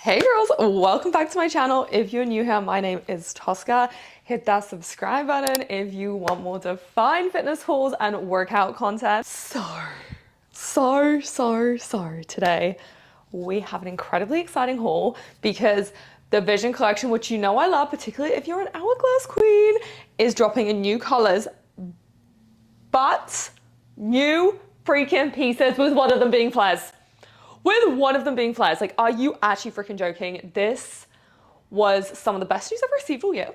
Hey girls, welcome back to my channel. If you're new here, my name is Tosca. Hit that subscribe button if you want more Dfyne fitness hauls and workout content. Today we have an incredibly exciting haul because the Vision collection, which you know I love, particularly if you're an hourglass queen, is dropping in new colors, but new freaking pieces with one of them being flares. Like, are you actually freaking joking? This was some of the best news I've received all year.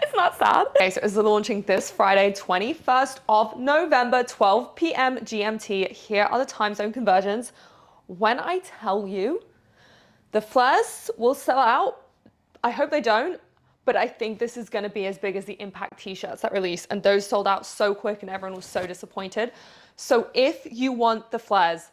It's not sad. Okay, so it's launching this Friday, 21st of November, 12 p.m. GMT. Here are the time zone conversions. When I tell you the flares will sell out, I hope they don't, but I think this is going to be as big as the Impact t-shirts that released, and those sold out so quick and everyone was so disappointed. So if you want the flares,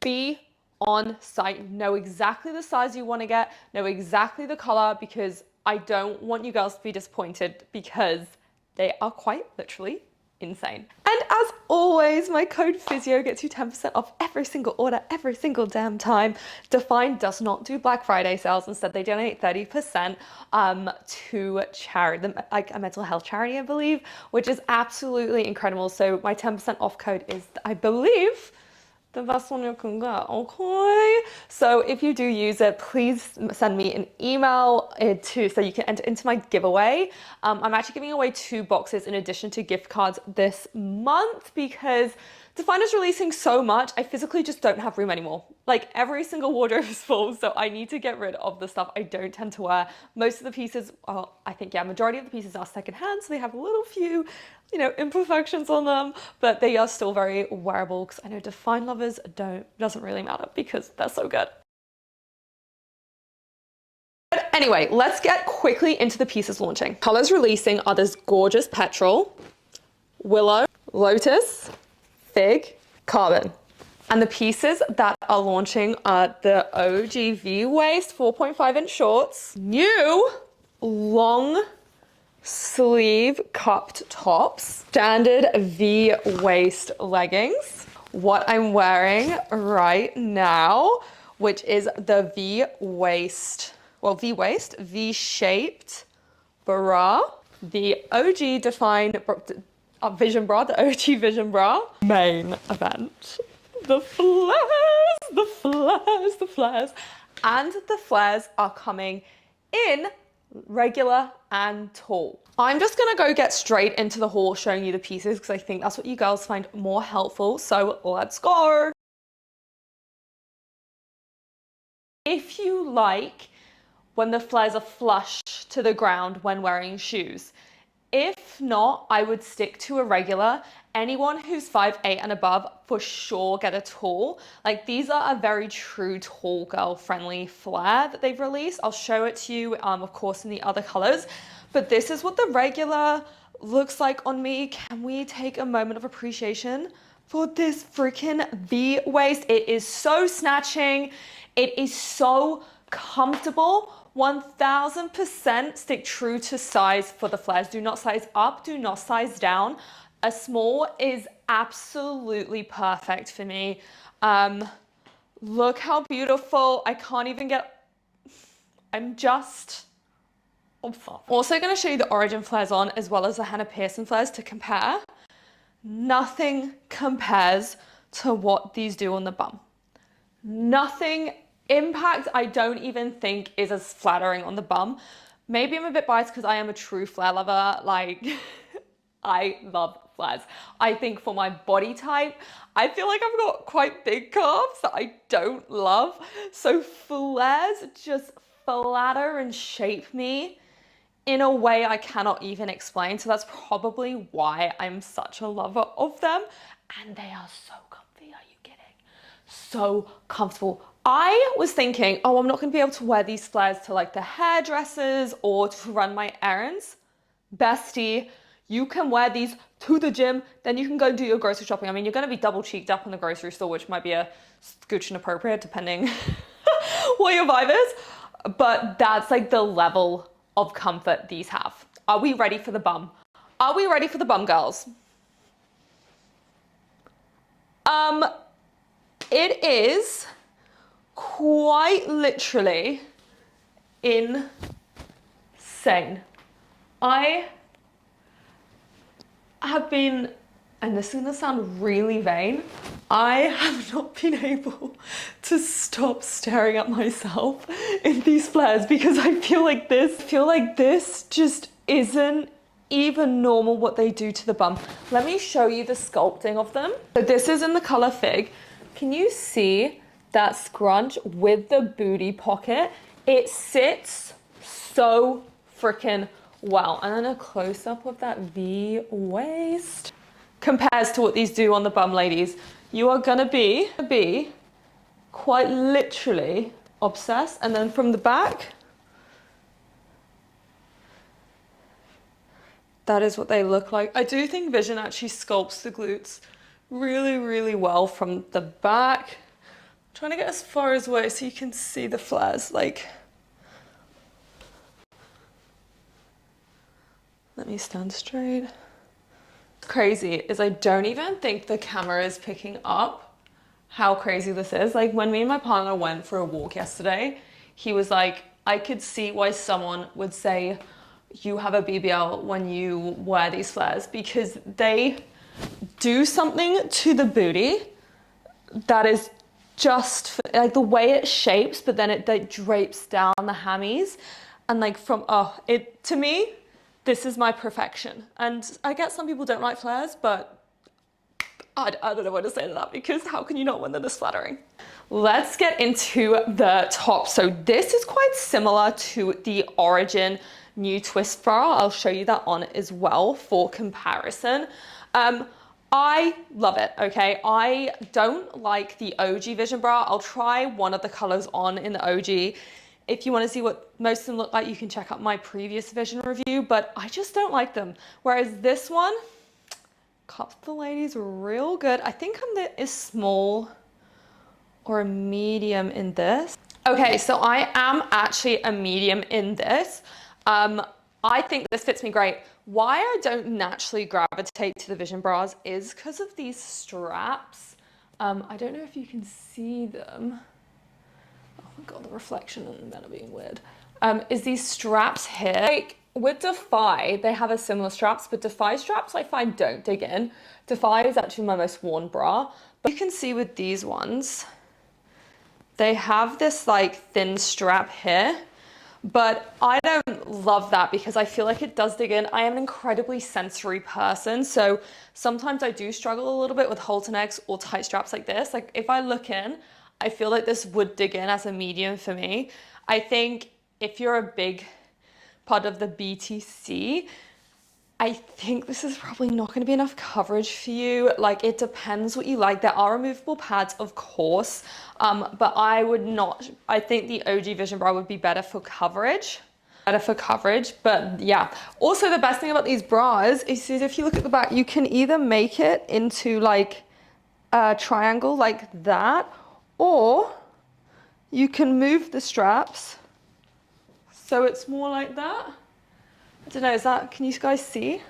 be on site, know exactly the size you want to get, know exactly the color, because I don't want you girls to be disappointed because they are quite literally insane. And as always, my code Physio gets you 10% off every single order, every single damn time. Dfyne does not do Black Friday sales. Instead, they donate 30% to charity, like a mental health charity, I believe, which is absolutely incredible. So my 10% off code is, I believe, the best one you can get, okay? So if you do use it, please send me an email so you can enter into my giveaway. I'm actually giving away 2 boxes in addition to gift cards this month because Dfyne is releasing so much, I physically just don't have room anymore. Like, every single wardrobe is full, so I need to get rid of the stuff I don't tend to wear. Most of the pieces are, I think, yeah, majority of the pieces are secondhand, so they have a little few, you know, imperfections on them, but they are still very wearable because I know Dfyne lovers doesn't really matter because they're so good. But anyway, let's get quickly into the pieces launching. Colors releasing are this gorgeous Petrol, Willow, Lotus, Fig, Carbon. And the pieces that are launching are the OG V-waist 4.5-inch shorts, new long sleeve cupped tops, standard V-waist leggings, what I'm wearing right now, which is the V-waist, V-shaped bra, the OG Dfyne Vision bra, the OG Vision bra. Main event. The flares. And the flares are coming in regular and tall. I'm just gonna go get straight into the haul showing you the pieces because I think that's what you girls find more helpful. So let's go. If you like when the flares are flush to the ground when wearing shoes, if not, I would stick to a regular. Anyone who's 5'8" and above, for sure get a tall. Like, these are a very true tall girl friendly flare that they've released. I'll show it to you, of course, in the other colors. But this is what the regular looks like on me. Can we take a moment of appreciation for this freaking V-waist? It is so snatching. It is so comfortable. 1000% stick true to size for the flares. Do not size up, do not size down. A small is absolutely perfect for me. Look how beautiful. I can't even get, I'm just obsessed. Also gonna show you the Origin flares on as well as the Hannah Pearson flares to compare. Nothing compares to what these do on the bum. Nothing. Impact, I don't even think is as flattering on the bum. Maybe I'm a bit biased because I am a true flare lover. Like, I love flares. I think for my body type, I feel like I've got quite big calves that I don't love. So flares just flatter and shape me in a way I cannot even explain. So that's probably why I'm such a lover of them. And they are so comfy, are you kidding? So comfortable. I was thinking, oh, I'm not gonna be able to wear these flares to like the hairdressers or to run my errands. Bestie, you can wear these to the gym, then you can go do your grocery shopping. I mean, you're gonna be double cheeked up in the grocery store, which might be a scooch inappropriate depending what your vibe is. But that's like the level of comfort these have. Are we ready for the bum? Are we ready for the bum, girls? It is quite literally insane. I have been, and this is gonna sound really vain, I have not been able to stop staring at myself in these flares because I feel like this just isn't even normal what they do to the bum. Let me show you the sculpting of them. So this is in the color Fig. Can you see that scrunch with the booty pocket? It sits so freaking well. And then a close-up of that V waist compares to what these do on the bum, ladies. You are gonna be quite literally obsessed. And then from the back, that is what they look like. I do think Vision actually sculpts the glutes really, really well from the back. I'm trying to get as far as away so you can see the flares. Like, let me stand straight. Crazy is I don't even think the camera is picking up how crazy this is. Like when me and my partner went for a walk yesterday, he was like, I could see why someone would say you have a BBL when you wear these flares, because they do something to the booty that is just like the way it shapes, but then it like drapes down the hammies, and like from to me, this is my perfection. And I get some people don't like flares, but I don't know what to say to that, because how can you not when they're this flattering? Let's get into the top. So this is quite similar to the Origin new twist bra. I'll show you that on as well for comparison. I love it, okay? I don't like the OG Vision bra. I'll try one of the colors on in the OG. If you want to see what most of them look like, you can check out my previous Vision review, but I just don't like them. Whereas this one, cups the ladies real good. I think I'm a small or a medium in this. Okay, so I am actually a medium in this. I think this fits me great. Why I don't naturally gravitate to the Vision bras is because of these straps. I don't know if you can see them. Oh my God, the reflection and men are being weird. Is these straps here. Like with Dfyne, they have a similar straps, but Dfyne straps I find don't dig in. Dfyne is actually my most worn bra, but you can see with these ones, they have this like thin strap here. But I don't love that because I feel like it does dig in. I am an incredibly sensory person, so sometimes I do struggle a little bit with halter necks or tight straps like this. Like if I look in, I feel like this would dig in as a medium for me. I think if you're a big part of the BTC, I think this is probably not going to be enough coverage for you. Like it depends what you like. There are removable pads, of course, but I think the OG Vision bra would be better for coverage. But yeah. Also, the best thing about these bras is if you look at the back, you can either make it into like a triangle like that, or you can move the straps so it's more like that. I don't know, can you guys see?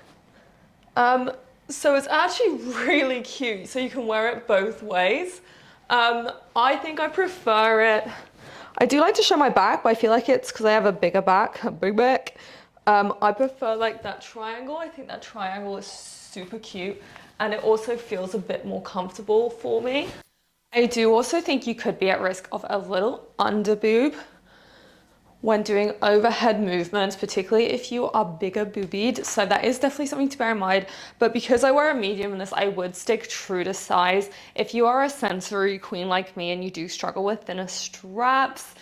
So it's actually really cute, so you can wear it both ways. I think I prefer it. I do like to show my back, but I feel like it's because I have a bigger back, a big back. I prefer like that triangle. I think that triangle is super cute, and it also feels a bit more comfortable for me. I do also think you could be at risk of a little under boob when doing overhead movements, particularly if you are bigger boobied. So that is definitely something to bear in mind. But because I wear a medium in this, I would stick true to size. If you are a sensory queen like me and you do struggle with thinner straps,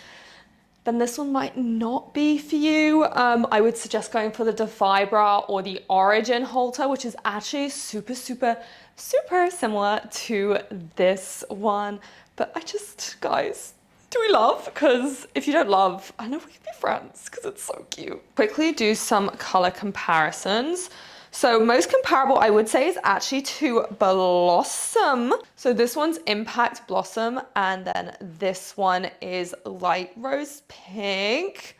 then this one might not be for you. I would suggest going for the Dfyne bra or the Origin halter, which is actually super similar to this one. But guys, do we love? Because if you don't love, I know we can be friends because it's so cute. Quickly do some color comparisons. So most comparable I would say is actually to Blossom. So this one's Impact Blossom, and then this one is Light Rose Pink.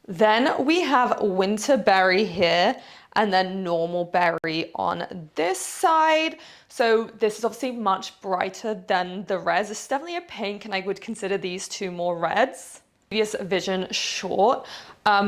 Then we have Winter Berry here, and then Normal Berry on this side. So this is obviously much brighter than the reds. It's definitely a pink, and I would consider these two more reds. previous Vision short.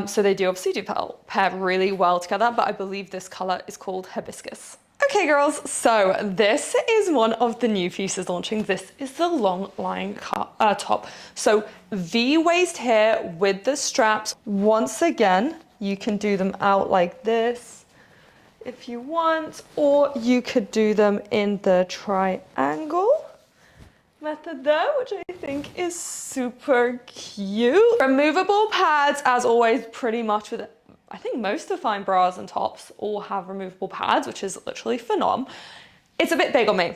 So they do obviously do pair really well together, but I believe this color is called Hibiscus. Okay girls, so this is one of the new pieces launching. This is the long line top. So V-waist here with the straps. Once again, you can do them out like this if you want, or you could do them in the triangle method there, which I think is super cute. Removable pads, as always, pretty much with I think most Dfyne bras and tops all have removable pads, which is literally phenom. It's a bit big on me.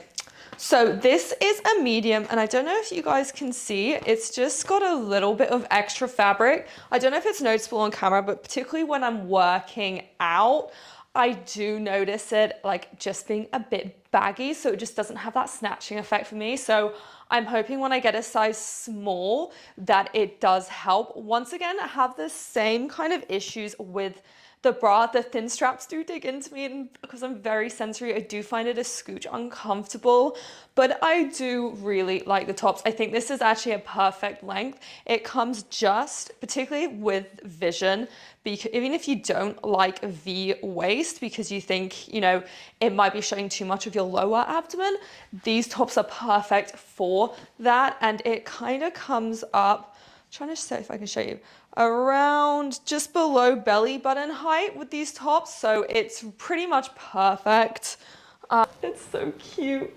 So this is a medium, and I don't know if you guys can see, it's just got a little bit of extra fabric. I don't know if it's noticeable on camera, but particularly when I'm working out, I do notice it like just being a bit baggy, so it just doesn't have that snatching effect for me. So I'm hoping when I get a size small that it does help. Once again, I have the same kind of issues with the bra. The thin straps do dig into me, and because I'm very sensory, I do find it a scooch uncomfortable, but I do really like the tops. I think this is actually a perfect length. It comes just, particularly with Vision, because even if you don't like V waist because you think, you know, it might be showing too much of your lower abdomen, these tops are perfect for that. And it kind of comes up, I'm trying to see if I can show you, around just below belly button height with these tops. So it's pretty much perfect. It's so cute.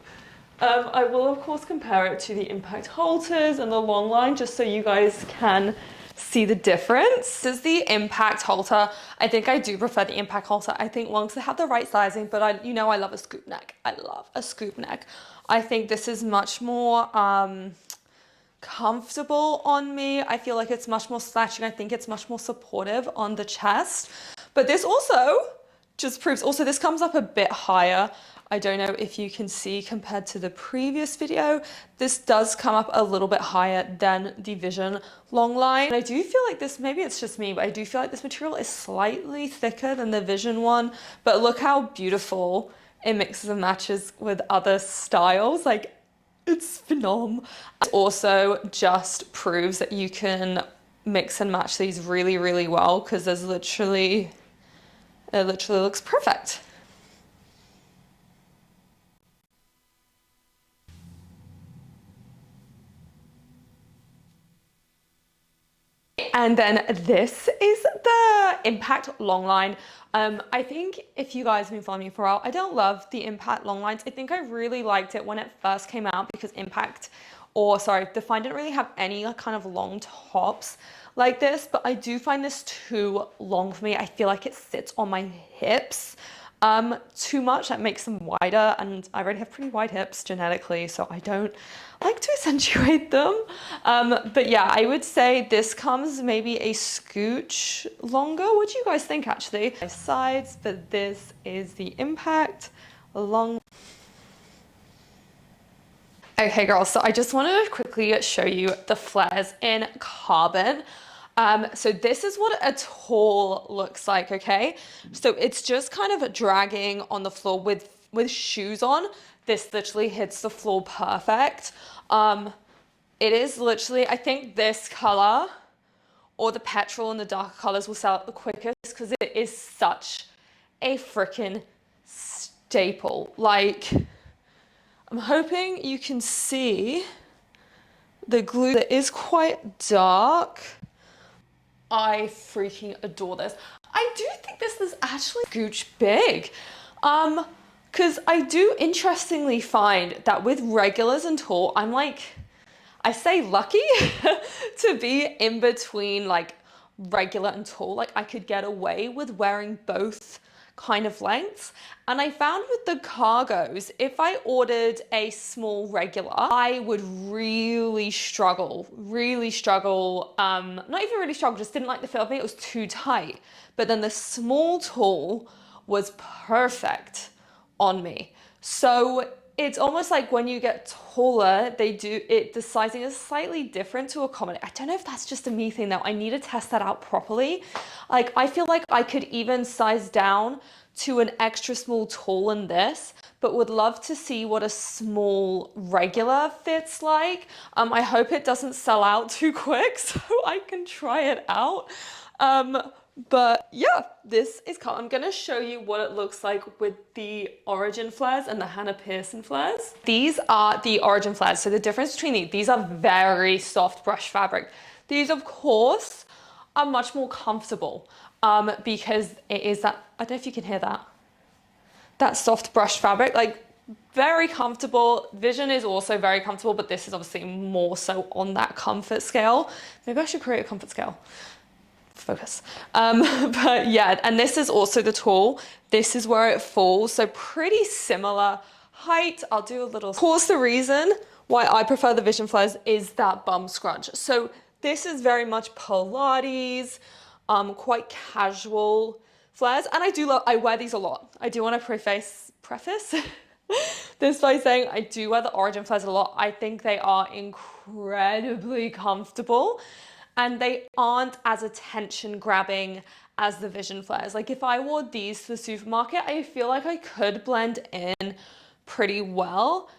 I will of course compare it to the impact halters and the long line just so you guys can see the difference. This is the impact halter. I think I do prefer the impact halter. I think once they have the right sizing, but I love a scoop neck. I love a scoop neck. I think this is much more comfortable on me. I feel like it's much more snatching. I think it's much more supportive on the chest. But this also just proves, also this comes up a bit higher. I don't know if you can see compared to the previous video, this does come up a little bit higher than the Vision long line. And I do feel like this, maybe it's just me, but I do feel like this material is slightly thicker than the Vision one, but look how beautiful it mixes and matches with other styles. Like, it's phenom. It also just proves that you can mix and match these really, really well, because it literally looks perfect. And then this is the impact long line. I think if you guys have been following me for a while, I don't love the impact long lines. I think I really liked it when it first came out because Dfyne didn't really have any kind of long tops like this, but I do find this too long for me. I feel like it sits on my hips too much. That makes them wider, and I already have pretty wide hips genetically, so I don't like to accentuate them. But yeah, I would say this comes maybe a scooch longer. What do you guys think actually? Sides, but this is the impact long. Okay girls, so I just wanted to quickly show you the flares in carbon. So this is what a tall looks like, okay? So it's just kind of dragging on the floor with shoes on. This literally hits the floor perfect. It is literally, I think this color or the petrol and the darker colors will sell out the quickest because it is such a freaking staple. Like, I'm hoping you can see the glue that is quite dark. I freaking adore this. I do think this is actually gooch big. Because I do interestingly find that with regulars and tall, I'm like, I say lucky to be in between like regular and tall. Like I could get away with wearing both kind of lengths. And I found with the cargos, if I ordered a small regular, I would really struggle, not even really struggle, just didn't like the fit of me. It was too tight. But then the small tall was perfect on me. So it's almost like when you get taller, the sizing is slightly different to accommodate. I don't know if that's just a me thing though. I need to test that out properly. Like I feel like I could even size down to an extra small tall in this, but would love to see what a small regular fits like. I hope it doesn't sell out too quick so I can try it out. But yeah, this is I'm gonna show you what it looks like with the Origin flares and the Hannah Pearson flares. These are the Origin flares. So the difference between these are very soft brush fabric. These, of course, are much more comfortable because it is that, I don't know if you can hear that, that soft brush fabric, like very comfortable. Vision is also very comfortable, but this is obviously more so on that comfort scale. Maybe I should create a comfort scale. Focus. But yeah, and this is also the tool. This is where it falls. So pretty similar height. I'll do a little. Of course, the reason why I prefer the Vision flares is that bum scrunch. So this is very much Pilates, quite casual flares. And I wear these a lot. I do want to preface this by saying I do wear the Origin flares a lot. I think they are incredibly comfortable. And they aren't as attention grabbing as the Vision flares. Like if I wore these to the supermarket, I feel like I could blend in pretty well.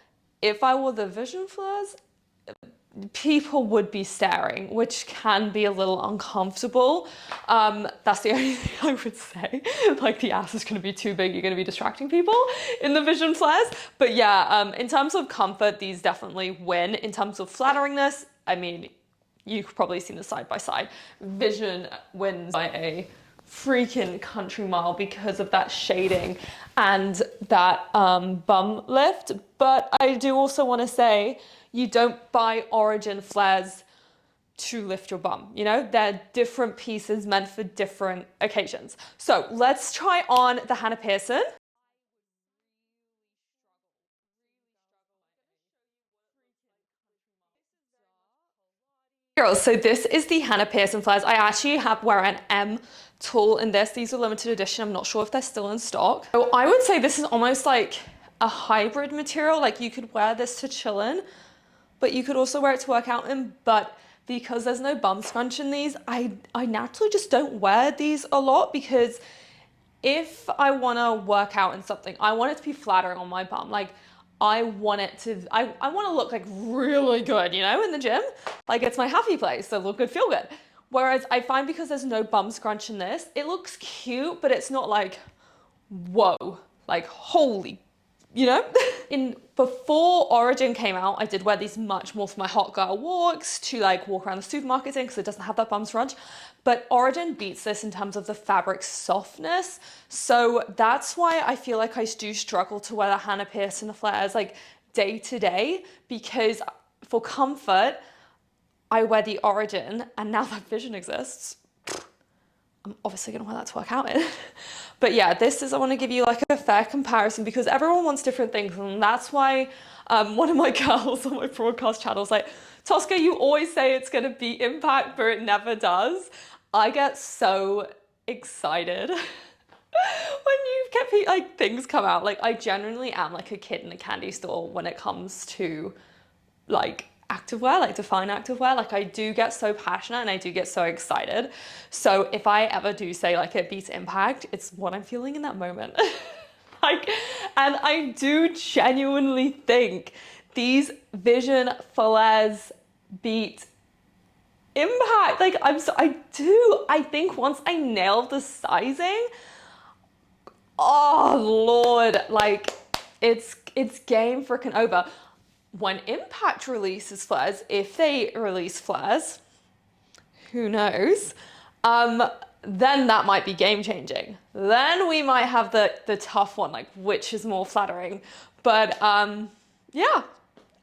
If I wore the Vision flares, people would be staring, which can be a little uncomfortable. That's the only thing I would say. Like the ass is gonna be too big, you're gonna be distracting people in the Vision flares. But yeah, in terms of comfort, these definitely win. In terms of flatteringness, I mean, you've probably seen the side by side. Vision wins by a freaking country mile because of that shading and that bum lift. But I do also want to say, you don't buy Origin flares to lift your bum. You know, they're different pieces meant for different occasions. So let's try on the Hannah Pearson. Girls, so this is the Hannah Pearson flares. I actually wear an M tool in this. These are limited edition. I'm not sure if they're still in stock. So I would say this is almost like a hybrid material. Like you could wear this to chill in, but you could also wear it to work out in. But because there's no bum scrunch in these, I naturally just don't wear these a lot because if I want to work out in something, I want it to be flattering on my bum. Like I want to look like really good, you know, in the gym. Like it's my happy place, so look good, feel good. Whereas I find because there's no bum scrunch in this, it looks cute, but it's not like, whoa, like holy, you know? Before Origin came out, I did wear these much more for my hot girl walks to like walk around the supermarkets in because it doesn't have that bum scrunch. But Origin beats this in terms of the fabric softness. So that's why I feel like I do struggle to wear the Hannah Pearson flares like day to day, because for comfort, I wear the Origin, and now that Vision exists, I'm obviously gonna wear that to work out in. But yeah, I wanna give you like a fair comparison because everyone wants different things. And that's why one of my girls on my broadcast channel is like, Tosca, you always say it's gonna be impact, but it never does. I get so excited when you get like things come out. Like I genuinely am like a kid in a candy store when it comes to like activewear, like Dfyne activewear. Like I do get so passionate and I do get so excited. So if I ever do say like it beats impact, it's what I'm feeling in that moment. Like, and I do genuinely think these Vision flares beat impact. Like I think once I nailed the sizing, oh Lord, like it's game freaking over. When Impact releases flares, if they release flares, who knows, then that might be game changing. Then we might have the tough one, like which is more flattering. But yeah,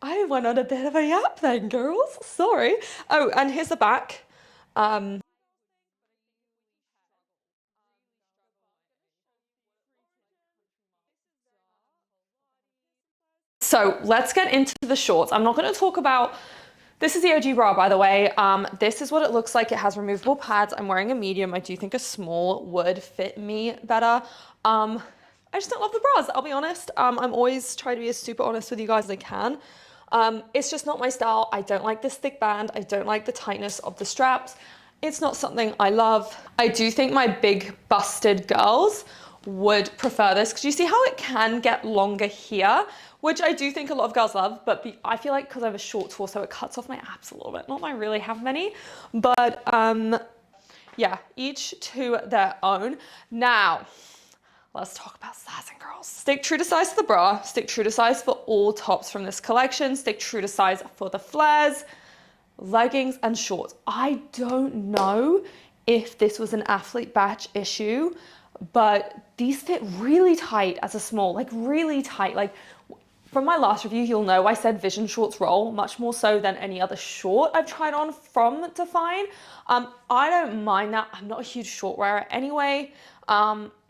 I went on a bit of a yap then, girls, sorry. Oh, and here's the back. So let's get into the shorts. I'm not going to talk about, this is the OG bra, by the way. This is what it looks like. It has removable pads. I'm wearing a medium. I do think a small would fit me better. I just don't love the bras, I'll be honest. I'm always trying to be as super honest with you guys as I can. It's just not my style. I don't like this thick band. I don't like the tightness of the straps. It's not something I love. I do think my big busted girls would prefer this, because you see how it can get longer here, which I do think a lot of girls love, but I feel like because I have a short torso, it cuts off my abs a little bit. Not that I really have many, but yeah, each to their own. Now, let's talk about sizing, girls. Stick true to size for the bra, stick true to size for all tops from this collection, stick true to size for the flares, leggings, and shorts. I don't know if this was an athlete batch issue, but these fit really tight as a small, like really tight. Like from my last review, you'll know I said vision shorts roll much more so than any other short I've tried on from Dfyne. I don't mind that. I'm not a huge short wearer anyway.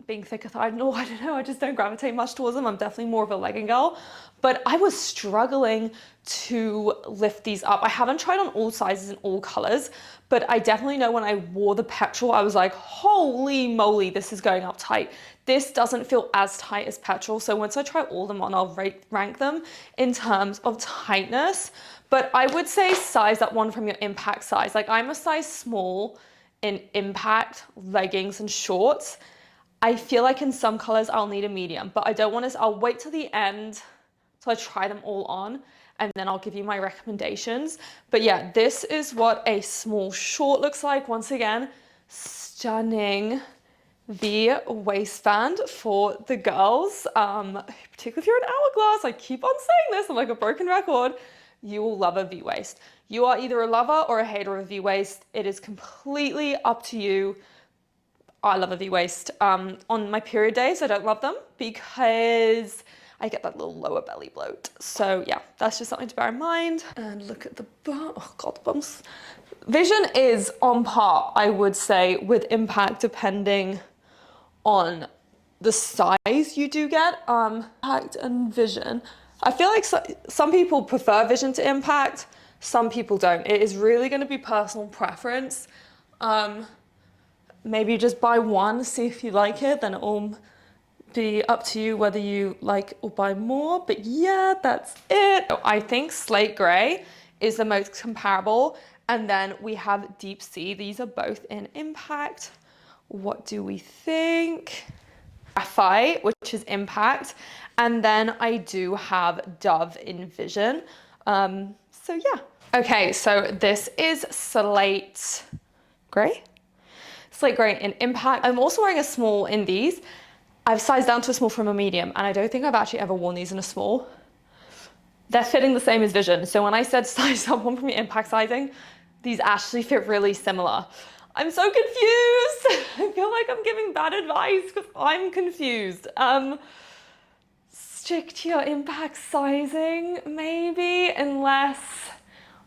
Being thicker thighed and all, I don't know, I just don't gravitate much towards them. I'm definitely more of a legging girl, but I was struggling to lift these up. I haven't tried on all sizes and all colors, but I definitely know when I wore the Petrol, I was like, holy moly, this is going up tight. This doesn't feel as tight as Petrol. So once I try all of them on, I'll rank them in terms of tightness. But I would say size that one from your impact size. Like I'm a size small in impact, leggings, and shorts. I feel like in some colors I'll need a medium, but I don't want to, I'll wait till the end till I try them all on, and then I'll give you my recommendations. But yeah, this is what a small short looks like. Once again, stunning the waistband for the girls, particularly if you're an hourglass. I keep on saying this, I'm like a broken record. You will love a V-waist. You are either a lover or a hater of a V-waist. It is completely up to you. I love a V-waist. On my period days, I don't love them because I get that little lower belly bloat. So yeah, that's just something to bear in mind. And look at the bum. Oh God, the bums. Vision is on par, I would say, with impact, depending on the size you do get. Impact and vision. I feel like some people prefer vision to impact, some people don't. It is really going to be personal preference. Maybe just buy one, see if you like it, then it'll be up to you whether you like or buy more. But yeah, that's it. I think slate gray is the most comparable. And then we have deep sea. These are both in impact. What do we think? Graphite, which is impact. And then I do have Dove in vision. So yeah. Okay, so this is slate gray. Slate gray in impact. I'm also wearing a small in these. I've sized down to a small from a medium, and I don't think I've actually ever worn these in a small. They're fitting the same as vision. So when I said size up one from your impact sizing, these actually fit really similar. I'm so confused. I feel like I'm giving bad advice because I'm confused. Stick to your impact sizing, maybe, unless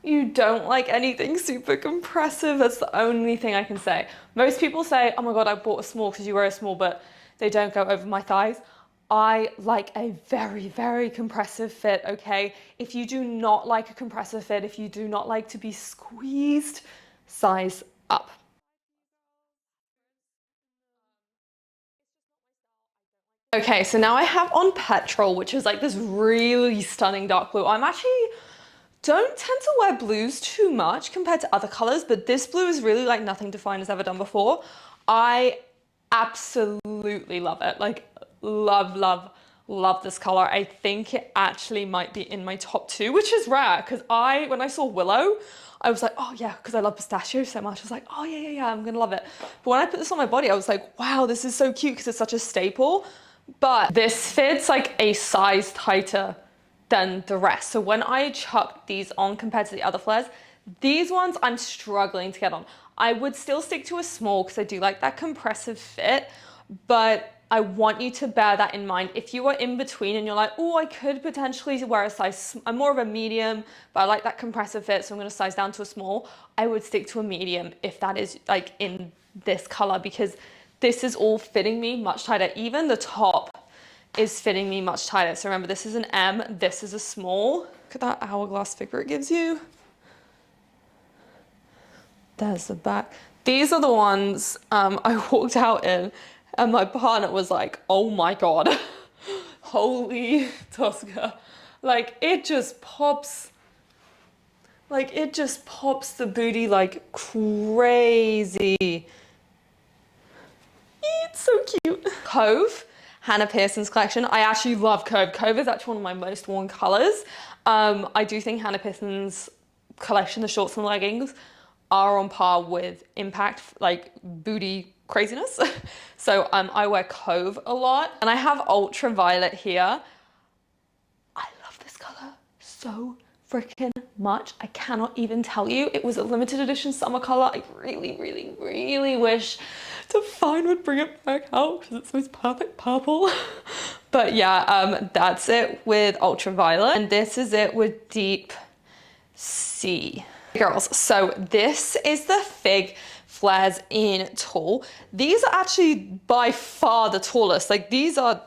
you don't like anything super compressive. That's the only thing I can say. Most people say, oh my God, I bought a small because you wear a small, but they don't go over my thighs. I like a very, very compressive fit, okay? If you do not like a compressive fit, if you do not like to be squeezed, size up. Okay, so now I have on Petrol, which is like this really stunning dark blue. I'm actually don't tend to wear blues too much compared to other colors, but this blue is really like nothing Dfyne has ever done before. I absolutely love it. Like love, love, love this color. I think it actually might be in my top 2, which is rare because when I saw Willow, I was like, oh yeah, because I love pistachios so much. I was like, oh yeah, I'm gonna love it. But when I put this on my body, I was like, wow, this is so cute because it's such a staple. But this fits like a size tighter than the rest. So when I chucked these on compared to the other flares, these ones I'm struggling to get on. I would still stick to a small because I do like that compressive fit, but I want you to bear that in mind. If you are in between and you're like, oh, I could potentially wear a size, I'm more of a medium, but I like that compressive fit, so I'm gonna size down to a small, I would stick to a medium if that is like in this color, because this is all fitting me much tighter. Even the top is fitting me much tighter. So remember, this is an M, this is a small. Look at that hourglass figure it gives you. There's the back. These are the ones I walked out in, and my partner was like, oh my God, holy Tosca. Like it just pops the booty like crazy. It's So cute. Cove, Hannah Pearson's collection. I actually love Cove. Cove is actually one of my most worn colors. I do think Hannah Pearson's collection, the shorts and leggings, are on par with Impact, like booty craziness. So I wear Cove a lot, and I have Ultraviolet here. I love this color so freaking much. I cannot even tell you. It was a limited edition summer color. I really, really, really wish Dfyne would bring it back out because it's the most perfect purple. But yeah, that's it with Ultraviolet, and this is it with Deep Sea. Girls, so this is the Fig flares in tall. These are actually by far the tallest. Like these are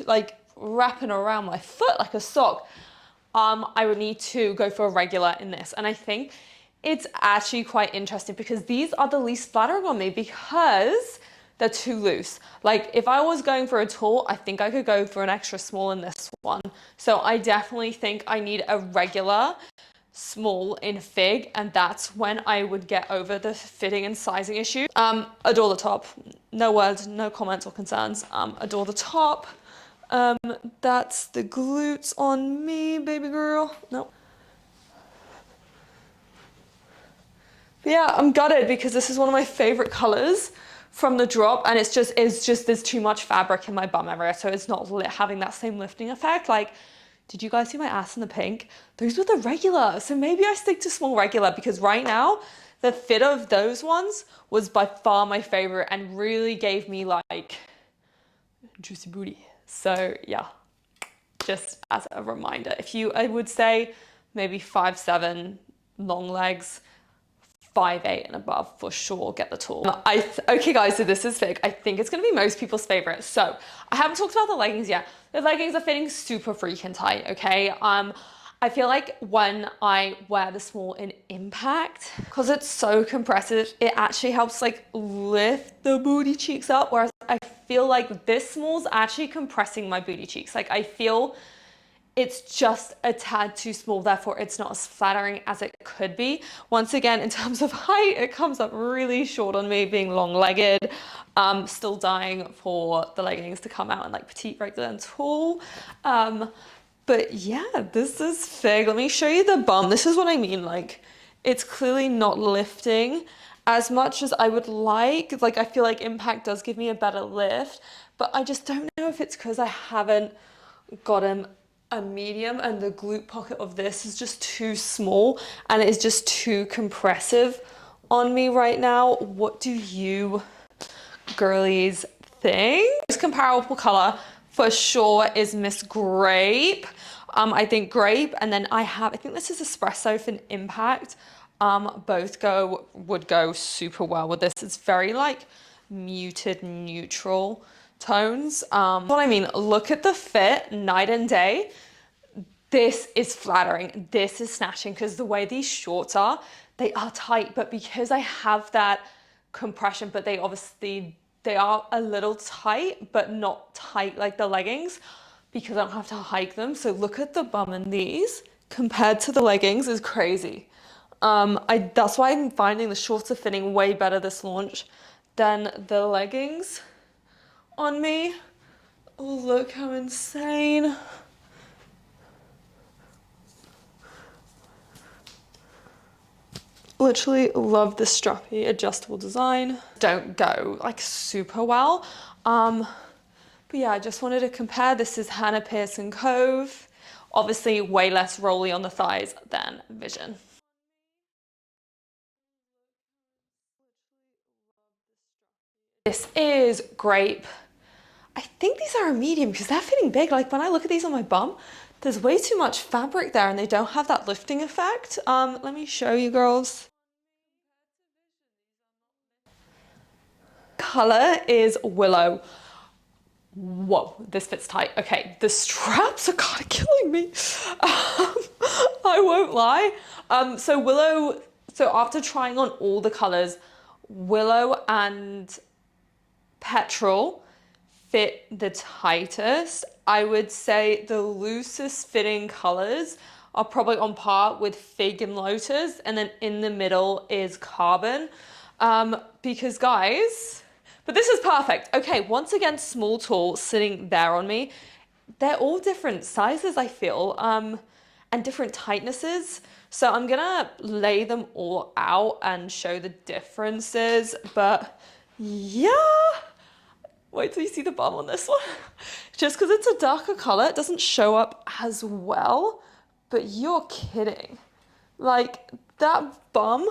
like wrapping around my foot like a sock. I would need to go for a regular in this, and I think it's actually quite interesting because these are the least flattering on me because they're too loose. Like if I was going for a tall, I think I could go for an extra small in this one. So I definitely think I need a regular small in Fig, and that's when I would get over the fitting and sizing issue. Adore the top. No words, no comments or concerns. Adore the top. That's the glutes on me, baby girl. No. But yeah, I'm gutted because this is one of my favorite colors from the drop, and it's just there's too much fabric in my bum area, so it's not having that same lifting effect. Like, did you guys see my ass in the pink? Those were the regular, so maybe I stick to small regular because right now the fit of those ones was by far my favorite and really gave me like juicy booty. So yeah, just as a reminder, I would say maybe 5'7", long legs, 5'8" and above for sure, get the tall. Okay guys, so this is Fig. I think it's gonna be most people's favorite. So I haven't talked about the leggings yet. The leggings are fitting super freaking tight, okay? I feel like when I wear the small in Impact, because it's so compressive, it actually helps like lift the booty cheeks up, whereas I feel like this small's actually compressing my booty cheeks. Like I feel it's just a tad too small, therefore it's not as flattering as it could be. Once again, in terms of height, it comes up really short on me being long-legged. Still dying for the leggings to come out in like petite, regular and tall. But yeah, this is Fig. Let me show you the bum. This is what I mean. Like, it's clearly not lifting as much as I would like. Like, I feel like Impact does give me a better lift, but I just don't know if it's because I haven't gotten a medium and the glute pocket of this is just too small and it is just too compressive on me right now. What do you girlies think? This comparable color for sure is Miss Grape. I think Grape, and then I think this is Espresso from Impact. Both would go super well with this. It's very like muted neutral tones. What I mean, look at the fit night and day. This is flattering, this is snatching, because the way these shorts are, they are tight, but because I have that compression, but they are a little tight, but not tight like the leggings, because I don't have to hike them. So look at the bum in these compared to the leggings is crazy. That's why I'm finding the shorts are fitting way better this launch than the leggings on me. Oh, look how insane. Literally love the strappy adjustable design. Don't go like super well. But yeah, I just wanted to compare. This is Hannah Pearson Cove. Obviously way less rolly on the thighs than Vision. This is Grape. I think these are a medium because they're fitting big. Like when I look at these on my bum, there's way too much fabric there and they don't have that lifting effect. Let me show you girls. Color is Willow. Whoa, this fits tight. Okay, the straps are kind of killing me. I won't lie. So Willow, after trying on all the colors, Willow and Petrol fit the tightest. I would say the loosest fitting colors are probably on par with Fig and Lotus, and then in the middle is Carbon. Because guys, But this is perfect. Okay, once again, small, tall, sitting there on me. They're all different sizes, I feel, and different tightnesses. So I'm gonna lay them all out and show the differences. But yeah, wait till you see the bum on this one. Just because it's a darker color, it doesn't show up as well. But you're kidding. Like, that bum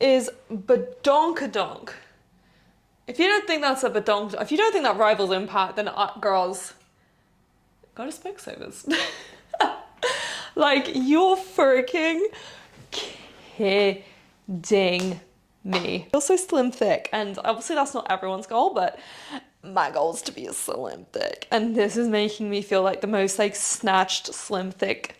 is badonkadonk. If you don't think that's a badonk, if you don't think that rivals Impact, then girls, go to Specsavers. Like, you're freaking kidding me. Also slim thick, and obviously that's not everyone's goal, but my goal is to be a slim thick. And this is making me feel like the most like snatched slim thick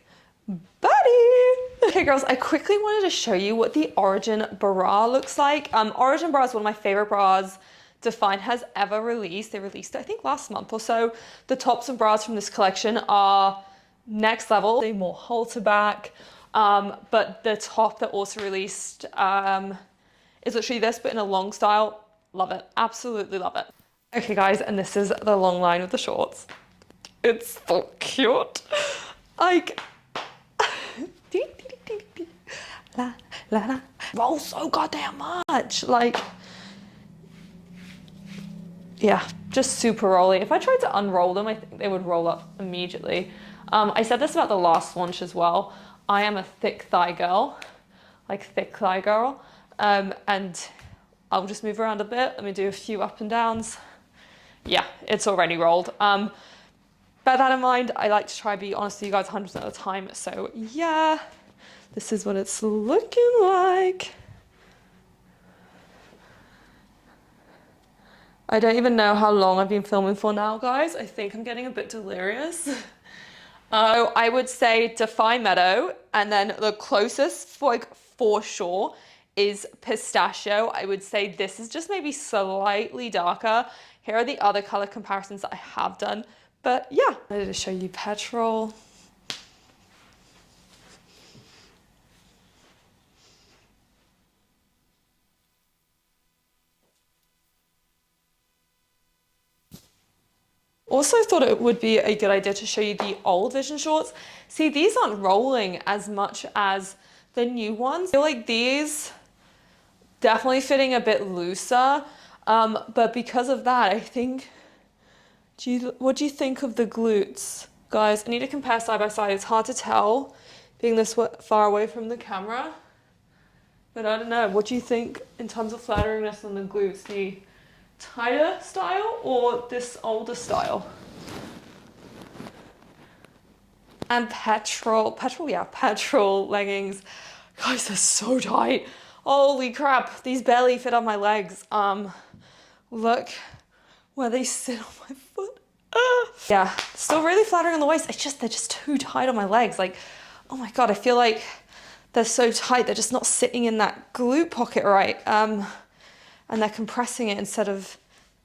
buddy. Okay girls, I quickly wanted to show you what the Origin bra looks like. Origin bra is one of my favorite bras Dfyne has ever released. They released it, I think, last month or so. The tops and bras from this collection are next level. They're more halter back, but the top that also released is literally this, but in a long style. Love it, absolutely love it. Okay guys, and this is the long line of the shorts. It's so cute. Like, la, la, la. Roll so goddamn much. Like, yeah, just super rolly. If I tried to unroll them, I think they would roll up immediately. I said this about the last launch as well. I am a thick thigh girl, like thick thigh girl. And I'll just move around a bit. Let me do a few up and downs. Yeah, it's already rolled. Bear that in mind. I like to try to be honest with you guys 100% of the time. So yeah, this is what it's looking like. I don't even know how long I've been filming for now, guys. I think I'm getting a bit delirious. I would say Dfyne Meadow, and then the closest for sure is Pistachio. I would say this is just maybe slightly darker. Here are the other color comparisons that I have done. But yeah, I wanted to show you Petrol. Also thought it would be a good idea to show you the old Vision shorts. See, these aren't rolling as much as the new ones. I feel like these definitely fitting a bit looser, but because of that, I think, what do you think of the glutes? Guys, I need to compare side by side. It's hard to tell being this far away from the camera, but I don't know. What do you think in terms of flatteriness on the glutes? The tighter style or this older style? And Petrol leggings. Guys, they're so tight. Holy crap, these barely fit on my legs. Look where they sit on my foot. Yeah, still really flattering on the waist. They're just too tight on my legs. Like, oh my God, I feel like they're so tight. They're just not sitting in that glute pocket right. And they're compressing it instead of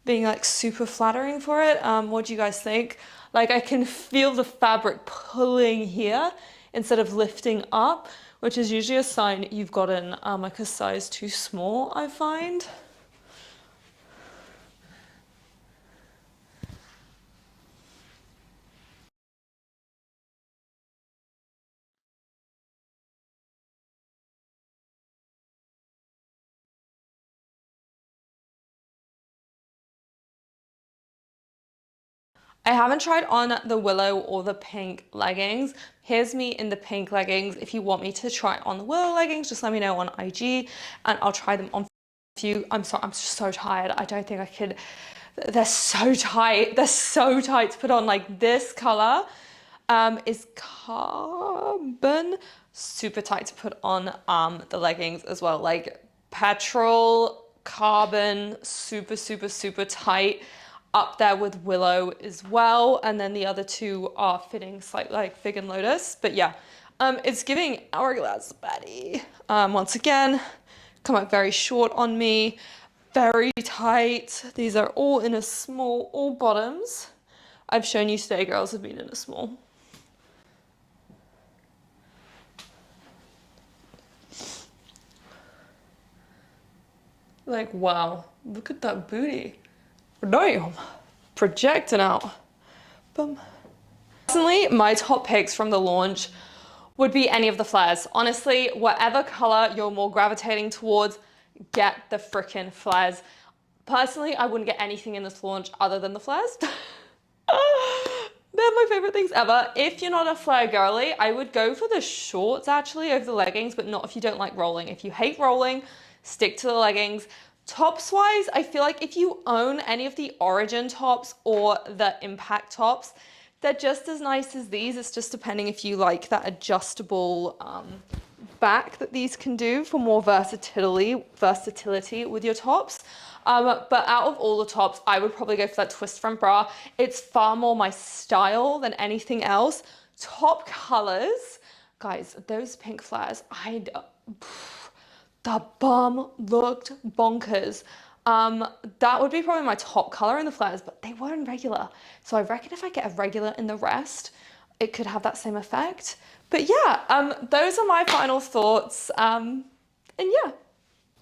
being like super flattering for it. What do you guys think? Like, I can feel the fabric pulling here instead of lifting up, which is usually a sign you've gotten like a size too small, I find. I haven't tried on the Willow or the pink leggings. Here's me in the pink leggings. If you want me to try on the Willow leggings, just let me know on IG and I'll try them on for you. I'm sorry, I'm just so tired. I don't think I could. They're so tight. They're so tight to put on. Like, this color is carbon. Super tight to put on the leggings as well. Like, Petrol, carbon, super, super, super tight. Up there with Willow as well, and then the other two are fitting slightly like Fig and Lotus. But yeah, it's giving hourglass baddie. Once again, come out very short on me, very tight. These are all in a small, all bottoms. I've shown you today, girls have been in a small. Like, wow, Look at that booty. Damn. Projecting out. Boom. Personally, my top picks from the launch would be any of the flares. Honestly, whatever color you're more gravitating towards, get the frickin' flares. Personally, I wouldn't get anything in this launch other than the flares. They're my favorite things ever. If you're not a flare girly, I would go for the shorts actually over the leggings, but not if you don't like rolling. If you hate rolling, stick to the leggings. Tops wise, I feel like if you own any of the Origin tops or the Impact tops, they're just as nice as these. It's just depending if you like that adjustable back that these can do for more versatility with your tops. But out of all the tops, I would probably go for that twist front bra. It's far more my style than anything else. Top colors, guys, those pink flares, the bum looked bonkers. That would be probably my top color in the flares, but they were in regular. So I reckon if I get a regular in the rest, it could have that same effect. But yeah, those are my final thoughts. And yeah.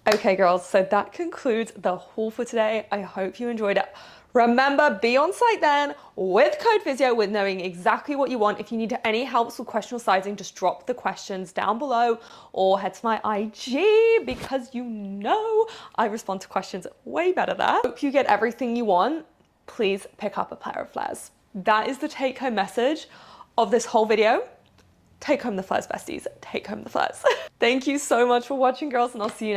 Okay, girls, so that concludes the haul for today. I hope you enjoyed it. Remember, be on site then with code Physio with knowing exactly what you want. If you need any help with questionable sizing, just drop the questions down below or head to my IG because you know I respond to questions way better there. Hope you get everything you want. Please pick up a pair of flares. That is the take-home message of this whole video. Take home the flares, besties. Take home the flares. Thank you so much for watching, girls, and I'll see you next time.